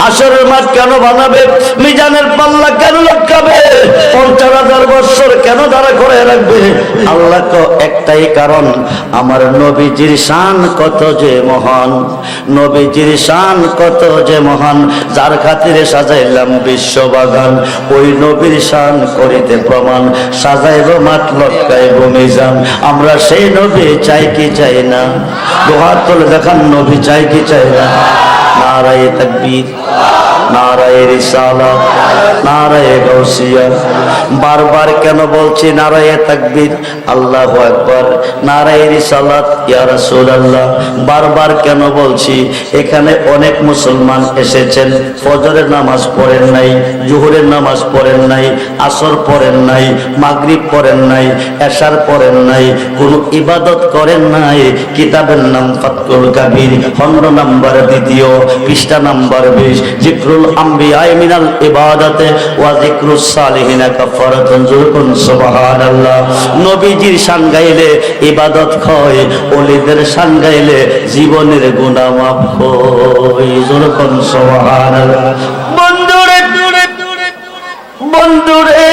হাসরের মাঠ কেন বানাবে, মিজানের পাল্লা কেন লটকাবে, 50,000 বছর কেন দাঁড়া করে রাখবে? আল্লাহ তো একটাই কারণ, আমার নবীজির শান কত যে মহান, নবীজির শান কত যে মহান, যার খাতিরে সাজাইলাম বিশ্ববাগান, ওই নবীর শান করিতে প্রমাণ, সাজাইব মাঠ লটকাইব মিজান। আমরা সেই নবী চাই কি চাই না? দুহাত তুলে দেখান, নবী চাই কি চাই না? নারায়ে তাকবীর, নারায়ে রিসালাত, নারায়ে গাউসিয়া। বারবার কেন বলছি নারায়ে তাকবীর, আল্লাহু আকবার, নারায়ে রিসালাত, ইয়া রাসূলুল্লাহ? বারবার কেন বলছি? এখানে অনেক মুসলমান এসেছেন, ফজরের নামাজ পড়েন নাই, জোহরের নামাজ পড়েন নাই, আসর পড়েন নাই, মাগরিব পড়েন নাই, এশার পড়েন নাই, কোনো ইবাদত করেন নাই। কিতাবের নাম ফাতহুল কাবীর, খণ্ড নাম্বার 2, পৃষ্ঠা নাম্বার 20, জিকরুল আম্বিয়া মিনাল ইবাদাতে ওয়া জিকরুস সালিহিনা কাফারাতুন, যুরকুন সুবহানাল্লাহ। নবীজির শান গাইলে ইবাদত হয়, ওলিদের শান গাইলে জীবনের গুনাহ মাফ হয়, যুরকুন সুবহানাল্লাহ। বন্ধুরে বন্ধুরে,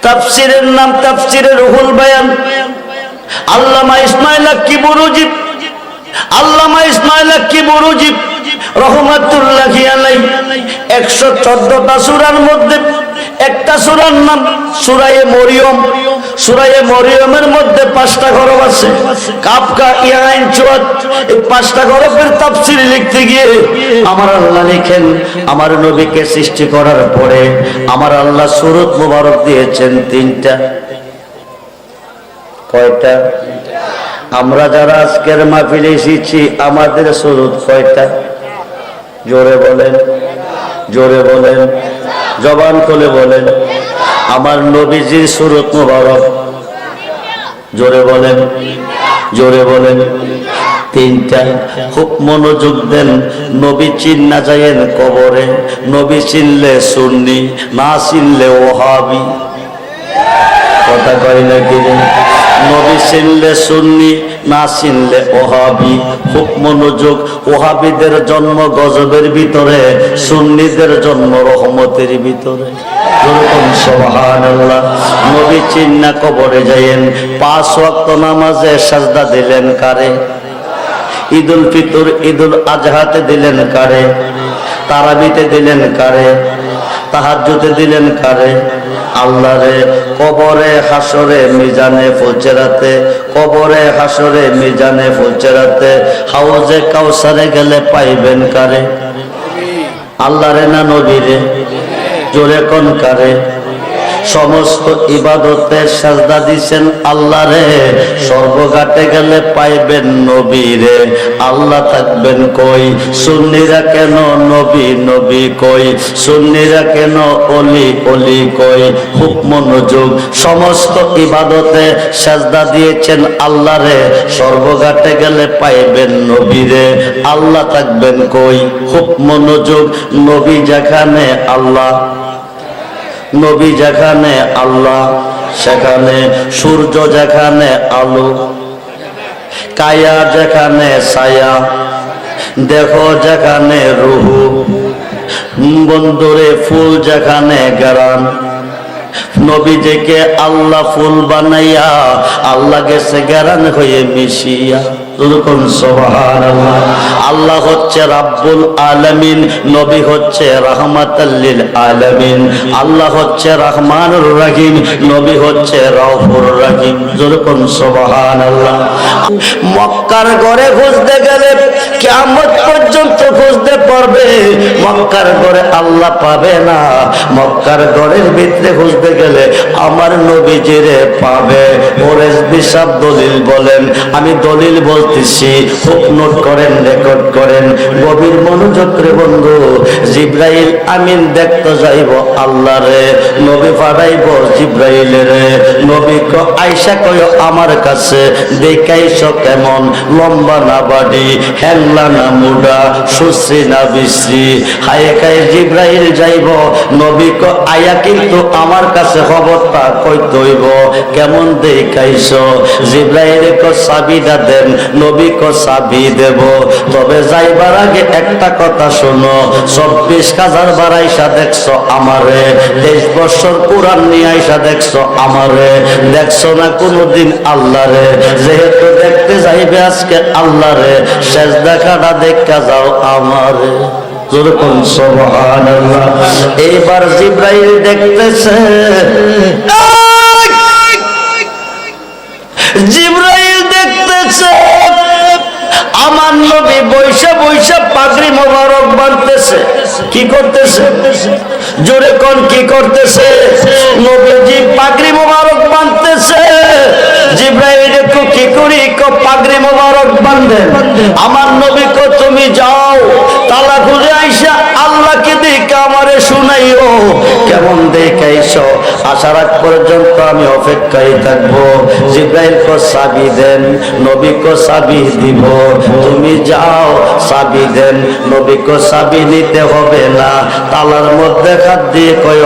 তাফসীরের নাম তাফসীরে রুহুল বায়ান, আল্লামা ইসমাঈল আক্কি বুরুজি, আল্লামা ইসমাঈল আক্কি বুরুজি রহমাতুল্লাহি আলাইহি 114টা সূরার মধ্যে একটা সূরার নাম সূরায়ে মরিয়ম। সূরায়ে মরিয়মের মধ্যে 5টা হরফ আছে, কাফ কা ইয়া আইন চুয়াত। এই 5টা হরফের তাফসীর লিখতে গিয়ে আমার আল্লাহ লিখেন, আমার নবীকে সৃষ্টি করার পরে আমার আল্লাহ সূরত মুবারক দিয়েছেন 3টা। কয়টা? আমরা যারা আজকের মাহফিলে এসেছি আমাদের সূরত কয়টা? জোরে বলেন, জোরে বলেন, জবান খুলে বলেন। আমার নবীজির সূরত মুবারক, জোরে বলেন, জোরে বলেন, 3টা। খুব মনোযোগ দেন। নবী চিন্না যায়েন কবরে, নবী চিনলে সুন্নি, না চিনলে ওহাবি। কথা কয় নাকি? নবী চিনলে সুন্নি, না চিনলে ওহাবি। খুব মনোযোগ। ওহাবিদের জন্ম গজবের ভিতরে, সুন্নিদের জন্ম রহমতের ভিতরে। সুবহানাল্লাহ। নবী চিন্না কবরে যাইয়েন, 5 ওয়াক্ত নামাজে সাজদা দিলেন কারে? ঈদুল ফিতর, ঈদুল আজহাতে দিলেন কারে? তারাবিতে দিলেন কারে? তাহাজ্জুদে দিলেন কারে? আল্লাহরে। কবরে হাসরে মিজানে ফুলচেরাতে, কবরে হাসরে মিজানে ফুলচেরাতে, হাউজে কাউসারে গেলে পাইবেন কারে? আল্লাহরে না নবীরে? জোরে কোন কারে? সমস্ত ইবাদতের সাজদা দিছেন আল্লাহরে, স্বর্গঘাটে গেলে পাইবেন নবীরে। আল্লাহ থাকবেন কই? সুন্নিরা কেন নবী নবী কই? সুন্নিরা কেন অলি অলি কই? খুব মনোযোগ। সমস্ত ইবাদতে সাজদা দিয়েছেন আল্লাহরে, স্বর্গঘাটে গেলে পাইবেন নবীরে। আল্লাহ থাকবেন কই? খুব মনোযোগ। নবী যেখানে আল্লাহ, নবী যেখানে আল্লাহ সেখানে সূর্য, যেখানে আলো, কায়া যেখানে ছায়া, দেখো যেখানে রুহু। বন্ধুরে, ফুল যেখানে গেরান, নবীজিকে আল্লাহ ফুল বানাইয়া আল্লাহ গেছে গেরান হয়ে মিশিয়া। সুবহানাল্লাহ। আল্লাহ হচ্ছে রাব্বুল আলামিন, নবী হচ্ছে রাহমাতাল লিল আলামিন। আল্লাহ হচ্ছে রহমানুর রহিম, নবী হচ্ছে রাউফুর রহিম। যেরকম সুবহানাল্লাহ। মক্কার ঘরে খুঁজতে গেলে কিয়ামত পর্যন্ত খুঁজতে পারবে, মক্কার ঘরে আল্লাহ পাবে না। মক্কার ঘরের ভিতরে খুঁজতে গেলে আমার নবীজিরে পাবে। ওরে বিশাব দলিল বলেন, আমি দলিল বলতেছি, খুব নোট করেন, রেকর্ড করেন, গভীর মনোযোগ রে বন্ধু। জিব্রাইল আমিন দেখতে যাইব আল্লাহরে, নবী পাঠাইব জিব্রাইলের। নবী আয়েশা কয় আমার কাছে, দেখাইছ কেমন, লম্বা না বাড়ি, হ্যাংলা না মুডা, মুরগা সুশ্রী না বিশ্রী হায়ে খায়ে জিব্রাইল যাইব নবী ক আয়া কিন্তু আমার কাছে খবরটা কইতে হইব কেমন দেখাইছো জিব্রাইল ক চাবিটা দেন নবী ক চাবি দেব তবে যাইবার আগে একটা কথা শোনো 24,000 বার আইসা দেখছো আমারে 23 বছর কোরআন নিয়ে আইসা দেখছো আমারে দেখছো না কোনদিন আল্লাহরে যেহেতু দেখতে যাইবে আজকে আল্লাহরে শেষ দেখাটা দেখা যাও আমারে যেরকম সুবহানাল্লাহ এইবার জিব্রাইল দেখতেছে জিব্রাইল দেখতেছে আমার নবী বৈশা বৈশা পাগড়ি মোবারক বাঁধতেছে কি করতেছে জোরে কোন কি করতেছে নবীজি পাগড়ি মোবারক বাঁধতেছে জিব্রাইল দেখো কি করি কো পাগড়ি মোবারক বাঁধেন আমার নবী কো তুমি যাও তালা খুলে আইসা আল্লাহকে দেখে আমারে শুনাইও কেমন দেখাইছো আসার আগ পর্যন্ত আমি অপেক্ষায় থাকবো জিব্রাইল কো চাবি দেন নবী কো চাবি দিব তুমি যাও চাবি দেন নবী কো চাবি নিতে হবে না তালার মধ্যে হাত দিয়ে কয়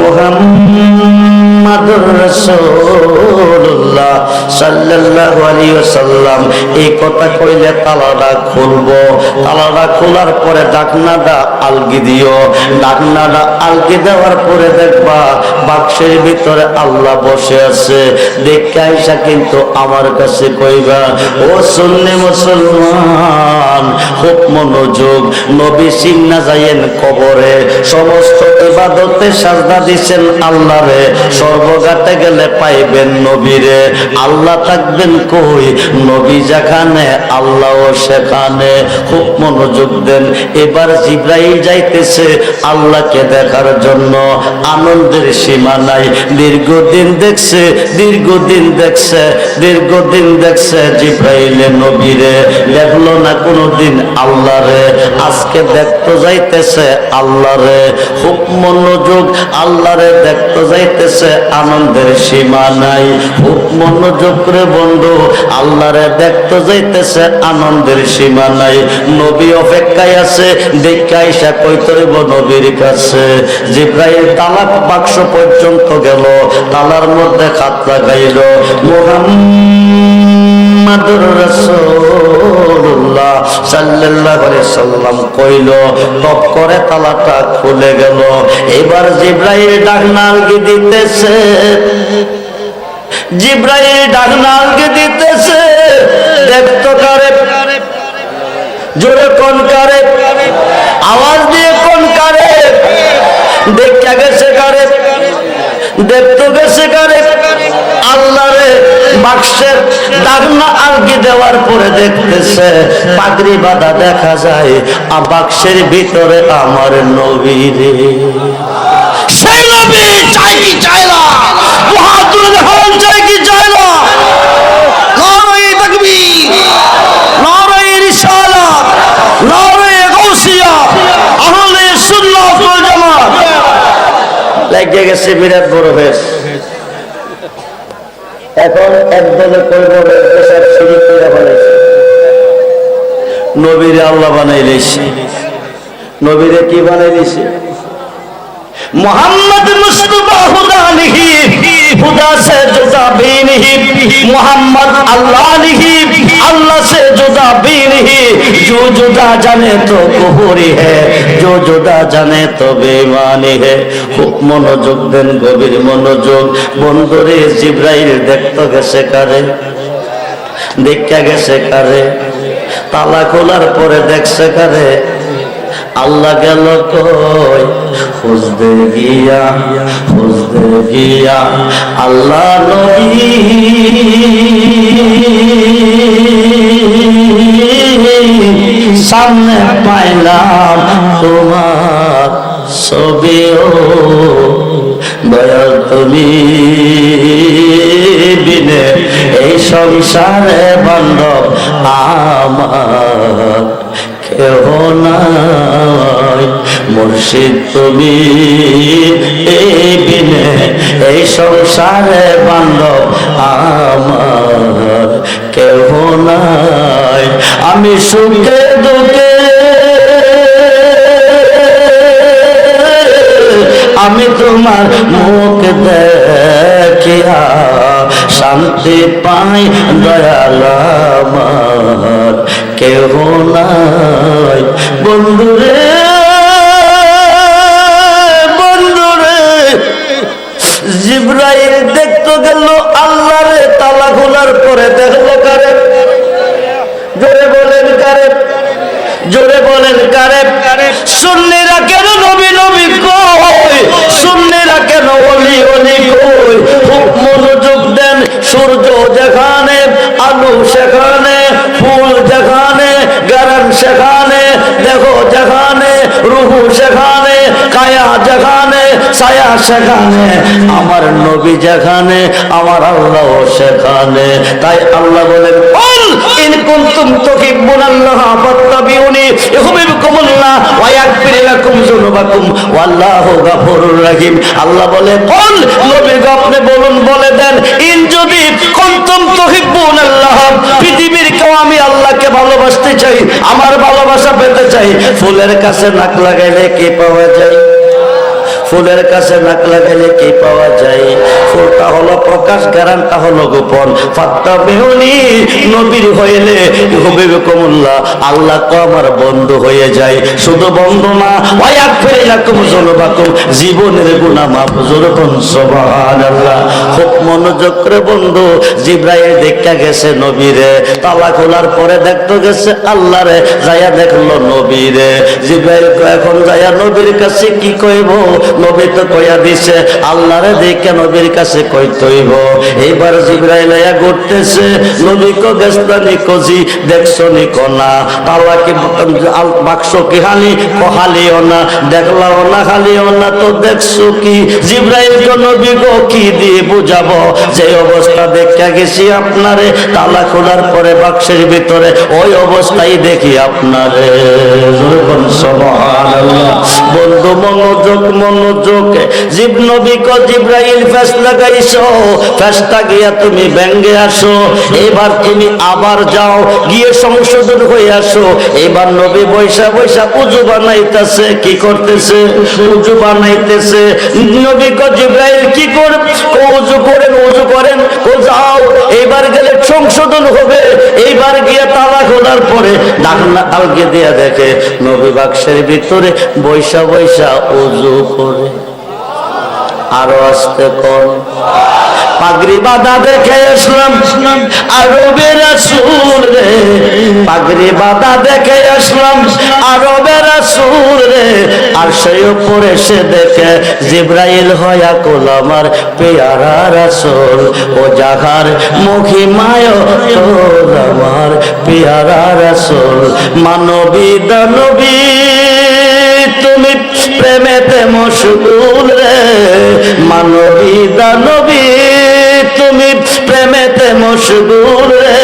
মুহাম্মাদুর রাসূলুল্লাহ সাল্লাল্লাহু আলাইহি ওয়াসাল্লাম এই কথা কইলে তালাটা খুলবো তালাটা খোলার পরে ঢাকনাটা আলগি দিও ঢাকনাটা আলগি দেওয়ার পরে দেখবা বাক্সের ভিতরে আল্লাহ বসে আছে দেখে আইসা কিন্তু আমার কাছে কইবা ও সুন্নি মুসলমান খুব মনোযোগ নবী সিন্না যাইয়েন কবরে সমস্ত ইবাদতে সাজদা দিছেন আল্লাহরে স্বর্গগাতে গেলে পাইবেন নবীরে আল্লাহ থাকবেন কই নবী যেখানে আল্লাহও সেখানে খুব মনোযোগ দেন এবার জিব্রাইল যাইতেছে আল্লাহকে দেখার জন্য আনন্দের সীমা নাই দীর্ঘদিন দেখছে জিব্রাইলে নবীরে দেখলো না কোনদিন আল্লাহরে আজকে দেখতে যাইতেছে আল্লাহরে খুব মনোযোগ আল্লাহরে দেখতে যাইতেছে আনন্দের সীমা নাই খুব মনোযোগ করে বন্ধু আল্লাহরে দেখতে যাইতেছে আনন্দের সীমা নাই নবী অপেক্ষায় আছে দেখে আইসা কইতে হইব নবীর কাছে জিব্রাইল তালাক বাক্স পর্যন্ত গেল তালার মধ্যে হাত লাগাইল মুহাম্মাদুর রাসূলুল্লাহ সাল্লাল্লাহু আলাইহি সাল্লাম কইল টপ করে তালাটা খুলে গেল এবার জিব্রাইল ঢাকনা আলগি দিতেছে দেখতো কারে জোরে কোন কারে আওয়াজ দিয়ে কোন কারে দেখা গেছে কারে দেখতো গেছে কারে আল্লাহরে বাক্সের ঢাকনা আলগি দেওয়ার পরে দেখতেছে পাগড়ি বাঁধা দেখা যায় আর বাক্সের ভিতরে আমার নবীরে সেই নবী চাই কি চাই না মুহাম্মদুর রাসূল চাই কি চাই না নারে তাকবীর নারে রিসালাত নারে গাউসিয়া আহলে সুন্নাত ওয়াল জামাত লাগিয়ে গেছে বিরাট বড় হয়েছে এখন একদলে কইব সব শিরিক করে ফেলেছে নবীরে আল্লাহ বানাইলেছে নবীরে কি বানাইলেছে मोहम्मद मुस्तफा खुदा नहीं खुदा से जुदा भी नहीं मोहम्मद अल्लाह नहीं अल्लाह से जुदा भी नहीं जो जुदा जाने तो कुफरी है जो जुदा जाने तो बेईमानी है खूब मनोযোগ দেন গভীর মনোযোগ বন্ধুরে জিব্রাইল দেখতে গেছে কারে দেখা গেছে কারে তালা খোলার পরে দেখছে কারে আল্লাহ গেল কই খুঁজতে গিয়া আল্লাহ নবী সামনে পাইলাম তোমার ছবিও দয়াল তুমি বিনে এই সংসারে বান্ধব আমার কেহ নাই মুর্শিদ তুমি এই বিনে এই সংসারে বান্ধব আমার কেহ নাই আমি সুখে দুঃখে তোমার মুখ দেখিয়া শান্তি পাই দয়াল আমার কেহ নাই বন্ধুরে জিবরাইল দেখতে গেল আল্লাহরে তালা খোলার পরে দেখলো কারে জোরে বলেন কারে জোরে বলেন কারে সুন্নিরা কেন নবী নবী কই সুন্নিরা কেন ওলি ওলি কই খুব মনোযোগ দেন সূর্য যেখানে আলো সেখানে ফুল যেখানে গারান সেখানে দেখো যেখানে রুহু সেখানে কায়া যেখানে ছায়া সেখানে আমার নবী যেখানে আমার আল্লাহ সেখানে তাই আল্লাহ বলেন কুল ইন কুনতুম তুহিব্বুনাল্লাহ ফাত্তাবিউনি ইউহিব্বুকুমুল্লাহ ওয়া ইয়াগফির লাকুম যুনুবাকুম ওয়াল্লাহু গাফুরুর রহিম আল্লাহ বলে কুল নবী আপনি বলুন বলে দেন ইন যদি কুনতুম তুহিব্বুনাল্লাহ পৃথিবীর কেউ আমি আল্লাহকে ভালোবাসতে চাই আমার ভালোবাসা পেতে চাই ফুলের কাছে নাক লাগাইলে কি পাওয়া যায় ফুলের কাছে নাক লাগাইলে কি পাওয়া যায় ফুলটা হলো প্রকাশ গারানটা হলো গোপন ফাত্তাবিউনি নবীর হইলে ইউহিব্বুকুমুল্লাহ আল্লাহ কো আমার বন্ধু হয়ে যায় শুধু বন্ধু না ওয়া ইয়াগফির লাকুম যুনুবাকুম জীবনের গুনাহ মাফ করুন সুবহানাল্লাহ খুব মনোযোগ করে বন্ধু জিবরাইল দেখা গেছে নবীরে তালা খোলার পরে দেখতে গেছে আল্লাহরে যায়া দেখলো নবীরে জিবরাইল এখন যায়া নবীর কাছে কি কইব নবী তো কইয়া দিছে আল্লাহরে দেখে নবীর কাছে কইতইব এইবার জিবরাইল আয়া ঘুরতেছে নবী কো গেছতানি কোজি দেখছনি কোনা তালা কি বাক্স কি হালি কহালিও না দেখলাও না খালিও না তো দেখছো কি জিবরাইল কো নবী গো কি দিয়ে বুঝাবো যে অবস্থা দেখা গেছি আপনারে তালা খোলার পরে বাক্সের ভিতরে ওই অবস্থায় দেখি আপনারে সুবহানাল্লাহ বন্ধু মনোযোগ মনোযোগ জিব নবী কো জিবরাইল ফেস লাগাইছো ফেসটা গিয়া তুমি ব্যাঙ্গে আসো এবার তুমি আবার যাও গিয়ে সংশোধন হয়ে আসো এবার নবী বৈশা বৈশা উজু বানাইতেছে কি করতেছে উজু বানাইতেছে নবী কো জিবরাইল কি করে উজু করেন ও যাও এবার গেলে সংশোধন হবে এইবার গিয়ে তালা খোলার পরে ডাকনা আলগে দিয়া দেখে নবী বাক্সের ভিতরে বৈশা বৈশা উজু করে আরো আসতে কোন পাগড়ি বাঁধা দেখে আসলাম আরবের রাসূল রে পাগড়ি বাঁধা দেখে আসলাম আরবের রাসূল রে আর সেই উপরে সে দেখে জিবরাইল হয়া কোল আমার পেয়ারা রাসূল ও জাহার মহিমায় তোর আমার পেয়ারা রাসূল মানবী দানবী তুমি প্রেমেতে মশগুল রে মানবী দানবী তুমি প্রেমেতে মশগুল রে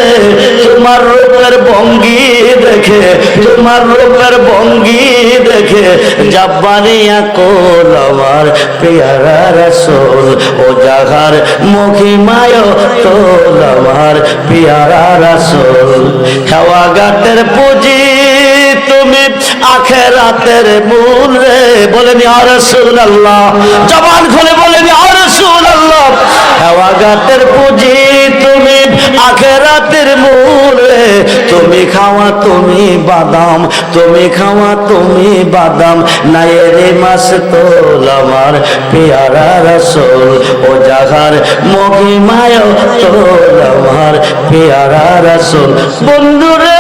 তোমার রূপের ভঙ্গি দেখে তোমার রূপের ভঙ্গি দেখে জাব্বানিয়া কোল আমার পেয়ারা রাসূল ও জাহার মহিমায় তোল আমার পেয়ারা রাসূল হেওয়া ঘাটের পুঁজি তুমি আখিরাতের মূল রে বলেন ইয়া রাসূলুল্লাহ জবান খুলে বলেন ইয়া রাসূলুল্লাহ হেওয়া ঘাটের পুঁজি তুমি আখিরাতের মূল রে তুমি খাওয়া তুমি বাদাম তুমি খাওয়া তুমি বাদাম নায়েরে মাস তোল আমার পেয়ারা রাসূল ও জাহার মহিমায় তোল আমার পেয়ারা রাসূল বন্ধুরে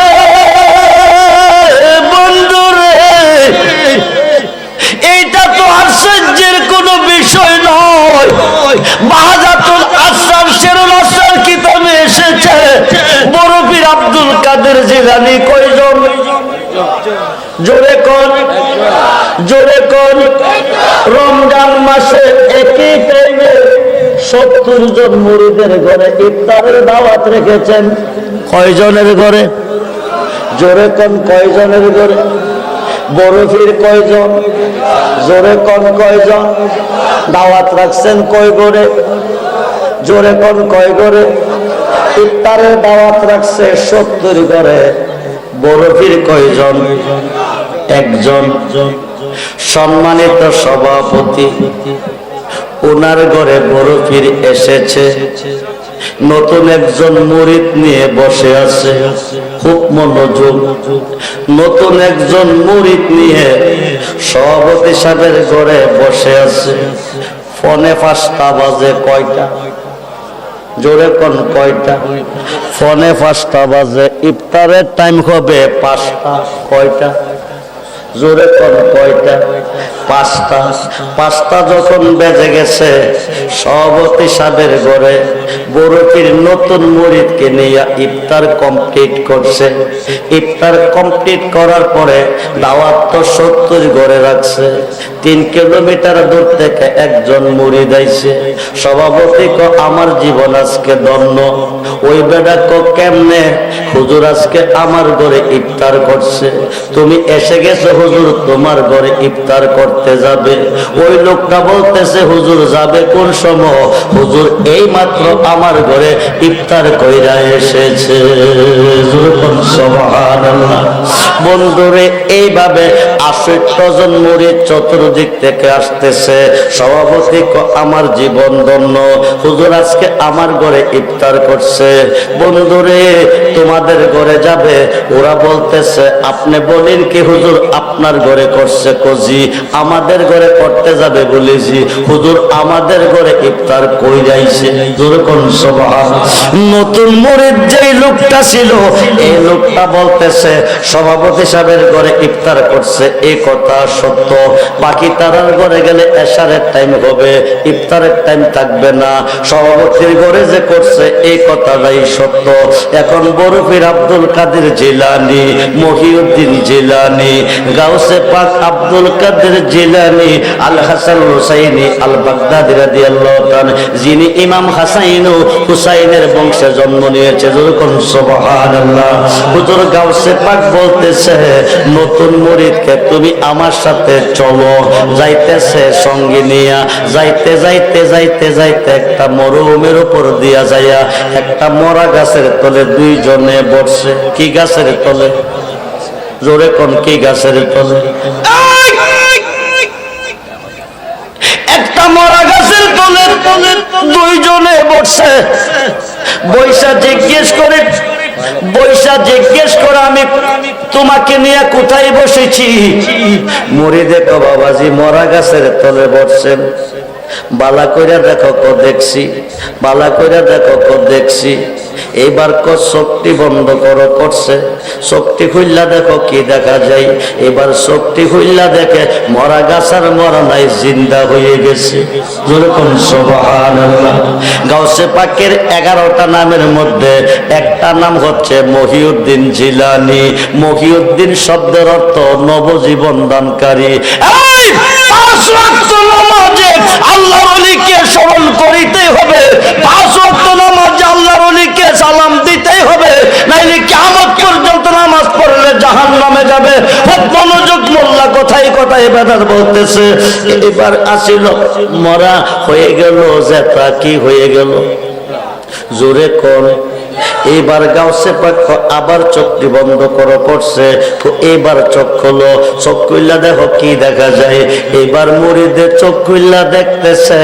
এইটা তো আশ্চর্যের কোনো বিষয় নয় বাহাজাতুল আসরার শেরুল আসরার কিতাবে এসেছে বড় পীর আব্দুল কাদের জিলানী কয়জন জোরে কোন রমজান মাসে একই টাইমে 70 জন মুরিদের ঘরে ইফতারের দাওয়াত রেখেছেন কয়জনের ঘরে জোরে কোন কয়জনের ঘরে বড় পীর কয়জন জোরে কোন কয়জন দাওয়াত রাখছেন কয় ঘরে জোরে কোন কয় ঘরে ইফতারের দাওয়াত রাখছে 70 ঘরে বড় পীর কয়জন একজন সম্মানিত সভাপতি ওনার ঘরে বড় পীর এসেছে, নতুন একজন মুরিদ নিয়ে বসে আছে, খুব মনোযোগ। নতুন একজন মুরিদ নিয়ে সভাপতি সাহেবের ঘরে বসে আছে। ফোনে 5টা বাজে। কয়টা? জোরে কোন কয়টা? ফোনে 5টা বাজে। ইফতারের টাইম হবে 5টা। কয়টা? জোরে কোন কয়টা? 5টা। 5টা যখন বেজে গেছে, সভাপতি সাহেবের ঘরে বড় পীর নতুন মুরিদকে নিয়ে ইফতার কমপ্লিট করছে। ইফতার কমপ্লিট করার পরে দাওয়াত তো 70 ঘরে রাখছে। 3 কিলোমিটার দূর থেকে একজন মুরিদ আইছে। সভাপতি কো আমার জীবন আজকে ধন্য। ওই বেটা কো কেমনে? হুজুর আজকে আমার ঘরে ইফতার করছে, তুমি এসে গেছো হুজুর তোমার ঘরে ইফতার করতে যাবে। ওই লোকটা বলতেছে হুজুর যাবে কোন সময়? হুজুর এই মাত্র আমার ঘরে ইফতার কইরা এসেছে। সুবহানাল্লাহ। বন্ধুরে, এইভাবে 68 জন মুরিদ চতুর্দিক থেকে আসতেছে। সভাপতি আমার জীবন ধন্য, হুজুর আজকে আমার ঘরে ইফতার করছে। বন্ধুরে, তোমাদের ঘরে যাবে। ওরা বলতেছে আপনি বলেন কি হুজুর আপনার ঘরে করছে? কজি আমাদের ঘরে করতে যাবে বলেছি। হুজুর আমাদের ঘরে ইফতার কই যাইছে। যেরকম নতুন মুরিদ যেই লোকটা ছিল, এই লোকটা বলতেছে সভাপতি সাহেবের ঘরে ইফতার করছে, এই কথা সত্য। বাকি তারার ঘরে গেলে এশারের টাইম হবে, ইফতারের টাইম থাকবে না। সভাপতির ঘরে যে করছে এই কথাটাই সত্য। এখন বড় পীর আব্দুল কাদের জিলানী, মহিউদ্দিন জিলানী, গাউসে পাক আব্দুল কাদের জিলানী, আল হাসান হুসাইনি আল বাগদাদি রাদিয়াল্লাহু তাআলা, যিনি ইমাম হাসাইন ও হুসাইনের বংশে জন্ম নিয়েছে। যখন সুবহানাল্লাহ। হুজুর গাউসে পাক বলতেছে নতুন মুরিদকে তুমি আমার সাথে চলো। যাইতেছে সঙ্গে নিয়া, যাইতে যাইতে যাইতে যাইতে একটা মরুভূমির উপর দিয়া যাইয়া একটা মরা গাছের তলে 2 জনে বসে। কি গাছের তলে? জোরে কোন কি গাছের তলে? একটা মরা গাছের তলে 2 জনে বসে। বৈশা জিজ্ঞেস করে আমি তোমাকে নিয়ে কোথায় বসেছি? মুরিদ দেখো বাবাজি মরা গাছের তলে বসছেন। বালা কইরা দেখো কো দেখছি, বালা কইরা দেখো কো দেখছি। এইবার চোখটি বন্ধ করো করছে। চোখটি খুললা দেখো কি দেখা যায়। এবার চোখটি খুললা দেখে মরা গাছ আর মরা নাই, জিন্দা হয়ে গেছে। যেরকম সুবহানাল্লাহ। গাউসে পাকের 11টা নামের মধ্যে একটা নাম হচ্ছে মহিউদ্দিন জিলানী। মহিউদ্দিন শব্দের অর্থ নবজীবন দানকারী। আল্লাহর ওলিকে স্মরণ করিতে হবে। 5 ওয়াক্ত নামাজ আল্লাহর ওলিকে সালাম দিতেই হবে, নাইলে কিয়ামত পর্যন্ত নামাজ পড়লে জাহান্নামে যাবে। খুব মনোযোগ। মোল্লা কথাই কথাই বেদাত বলতেছে। এবার আসিল মরা হয়ে গেল, যেটা কি হয়ে গেল? জোরে কোন? এইবার গাউসে পাক আবার চোখটি বন্ধ করো করছে। এইবার চোখ খোলো। চোখ খুললা দেখো কি দেখা যায়। এবার মুরিদের চোখ খুললা দেখতেছে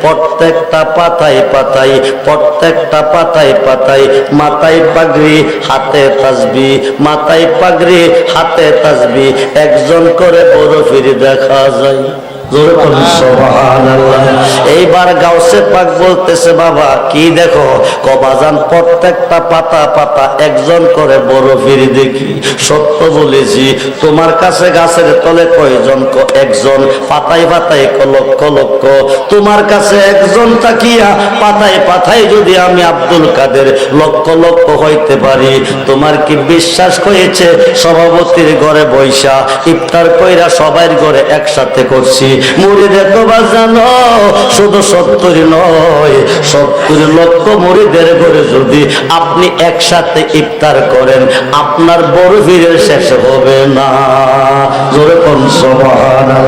প্রত্যেকটা পাতায় পাতায়, প্রত্যেকটা পাতায় পাতায় মাথায় পাগড়ি, হাতে তাসবিহ, মাথায় পাগড়ি, হাতে তাসবিহ, একজন করে বড় পীর দেখা যায়। এইবার গাউসে পাক বলতেছে বাবা কি দেখো? কবাজান প্রত্যেকটা পাতা পাতা একজন করে বড় পীর দেখি। সত্য বলেছি। তোমার কাছে গাছের তলে কয়জন? একজন। পাতায় পাতায় লক্ষ লক্ষ। তোমার কাছে একজন তাকিয়া পাতায় পাতায় যদি আমি আব্দুল কাদের লক্ষ লক্ষ হইতে পারি, তোমার কি বিশ্বাস হয়েছে? সভাপতির ঘরে বৈশা ইফতার কইরা সবাই ঘরে একসাথে করছি। মুরিদে তো বাজানো শুধু 70 নয়, 70 লক্ষ মুরিদের ঘরে যদি আপনি একসাথে ইফতার করেন, আপনার বড় পীরের শেষ হবে না। জোরে কোন সুবহানাল্লাহ।